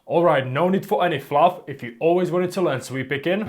Alright, no need for any fluff if you always wanted to learn sweep picking,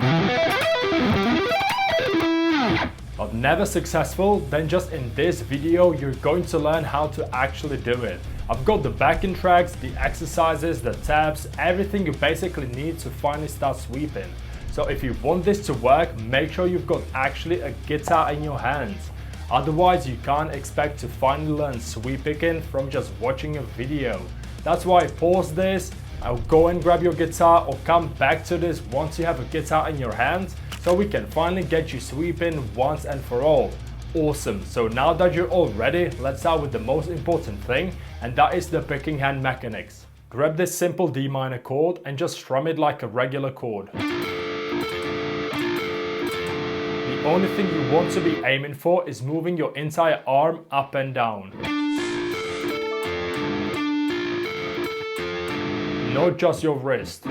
but never successful, then just in this video you're going to learn how to actually do it. I've got the backing tracks, the exercises, the tabs, everything you basically need to finally start sweeping. So if you want this to work, make sure you've got actually a guitar in your hands. Otherwise you can't expect to finally learn sweep picking from just watching a video. That's why pause this, I'll go and grab your guitar or come back to this once you have a guitar in your hands so we can finally get you sweeping once and for all. Awesome, so now that you're all ready, let's start with the most important thing, and that is the picking hand mechanics. Grab this simple D minor chord and just strum it like a regular chord. The only thing you want to be aiming for is moving your entire arm up and down. Not just your wrist.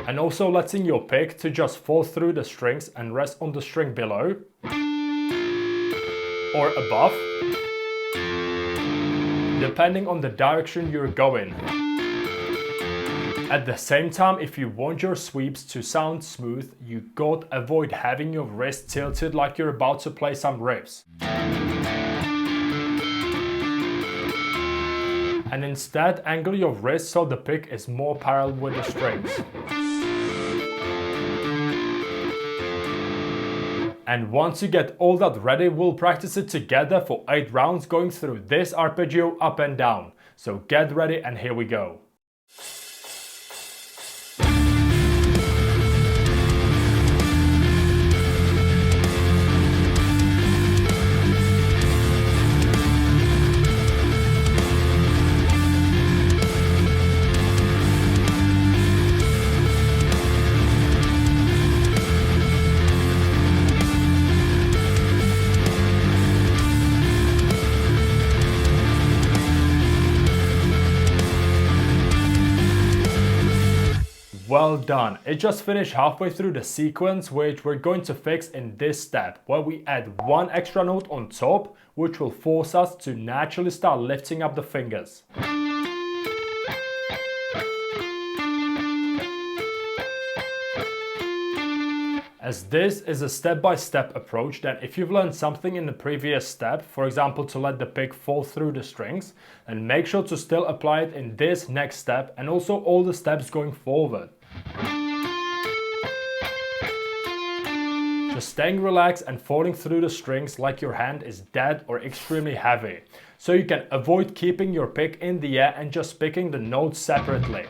And also letting your pick to just fall through the strings and rest on the string below or above, depending on the direction you're going. At the same time, if you want your sweeps to sound smooth, you gotta avoid having your wrist tilted like you're about to play some riffs. And instead angle your wrist so the pick is more parallel with the strings. And once you get all that ready, we'll practice it together for 8 rounds going through this arpeggio up and down. So get ready and here we go. Well done. It just finished halfway through the sequence, which we're going to fix in this step, where we add one extra note on top, which will force us to naturally start lifting up the fingers. As this is a step-by-step approach, then if you've learned something in the previous step, for example to let the pick fall through the strings, then make sure to still apply it in this next step and also all the steps going forward. Just staying relaxed and falling through the strings like your hand is dead or extremely heavy. So you can avoid keeping your pick in the air and just picking the notes separately.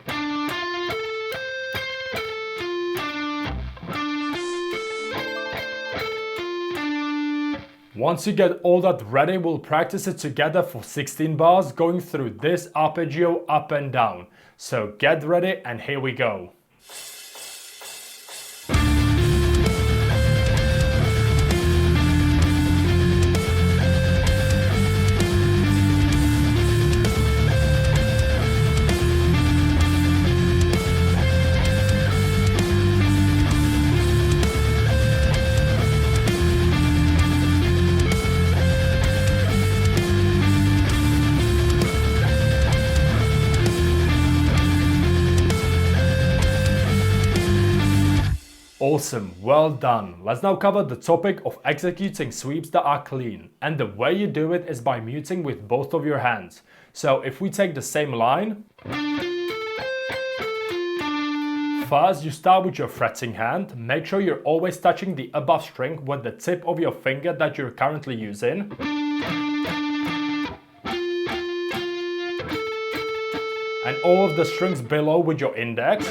Once you get all that ready, we'll practice it together for 16 bars going through this arpeggio up and down. So get ready and here we go. Awesome, well done. Let's now cover the topic of executing sweeps that are clean. And the way you do it is by muting with both of your hands. So if we take the same line, first you start with your fretting hand. Make sure you're always touching the above string with the tip of your finger that you're currently using. And all of the strings below with your index.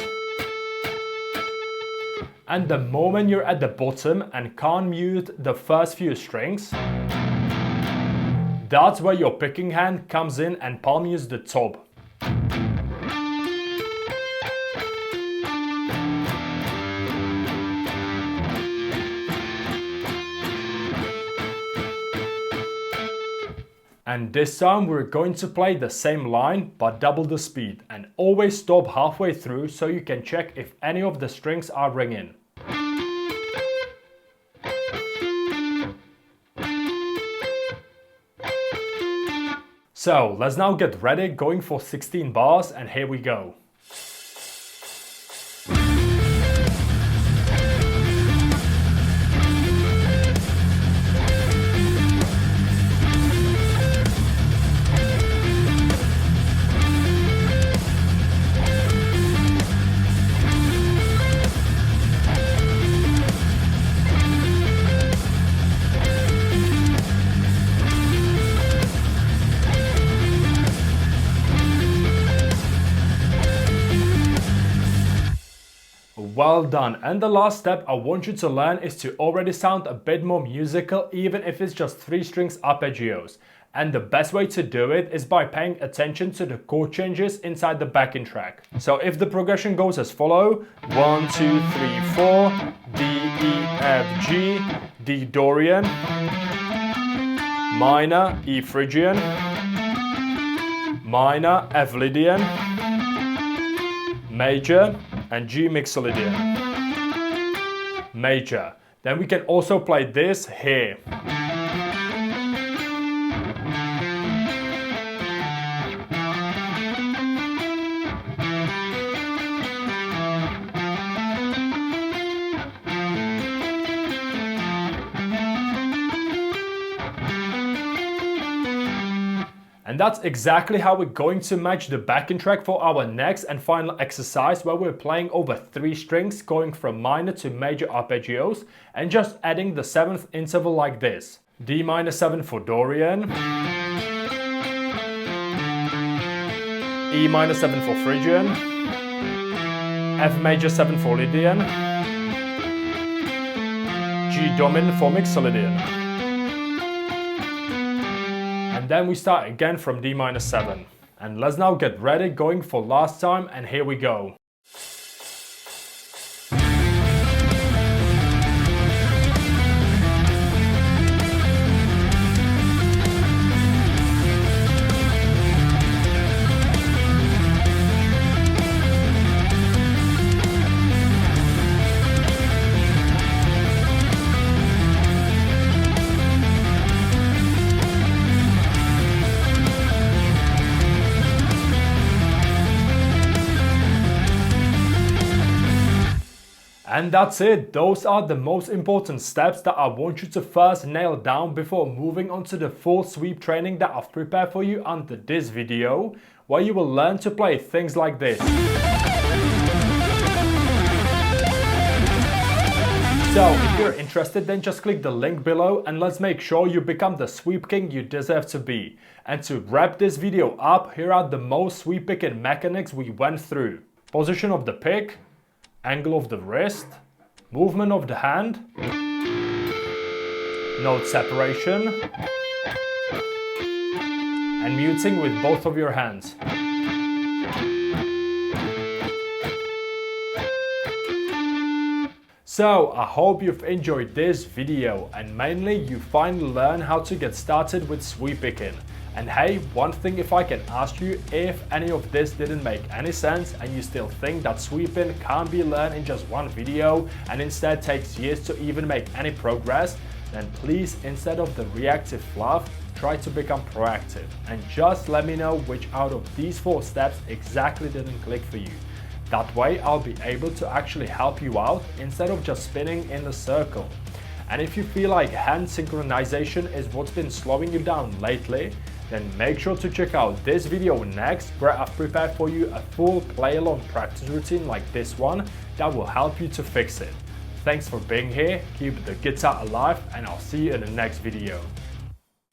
And the moment you're at the bottom and can't mute the first few strings, that's where your picking hand comes in and palm mutes the top. And this time we're going to play the same line but double the speed, and always stop halfway through so you can check if any of the strings are ringing. So let's now get ready, going for 16 bars, and here we go. Well done. And the last step I want you to learn is to already sound a bit more musical, even if it's just 3 strings arpeggios. And the best way to do it is by paying attention to the chord changes inside the backing track. So if the progression goes as follow: 1, 2, 3, 4, D, E, F, G, D Dorian, minor, E Phrygian, minor, F Lydian, major, and G Mixolydian, major. Then we can also play this here. And that's exactly how we're going to match the backing track for our next and final exercise, where we're playing over 3 strings, going from minor to major arpeggios and just adding the 7th interval like this. D minor 7 for Dorian, E minor 7 for Phrygian, F major 7 for Lydian, G dominant for Mixolydian. And then we start again from D minor 7. And let's now get ready, going for last time, and here we go. And that's it. Those are the most important steps that I want you to first nail down before moving on to the full sweep training that I've prepared for you under this video, where you will learn to play things like this. So if you're interested, then just click the link below and let's make sure you become the sweep king you deserve to be. And to wrap this video up, here are the most sweep picking mechanics we went through. Position of the pick, angle of the wrist, movement of the hand, note separation, and muting with both of your hands. So I hope you've enjoyed this video and mainly you finally learn how to get started with sweep picking. And hey, one thing, if I can ask you, if any of this didn't make any sense and you still think that sweeping can't be learned in just one video and instead takes years to even make any progress, then please, instead of the reactive fluff, try to become proactive and just let me know which out of these 4 steps exactly didn't click for you. That way I'll be able to actually help you out instead of just spinning in a circle. And if you feel like hand synchronization is what's been slowing you down lately, then make sure to check out this video next, where I've prepared for you a full play-along practice routine like this one that will help you to fix it. Thanks for being here, keep the guitar alive, and I'll see you in the next video.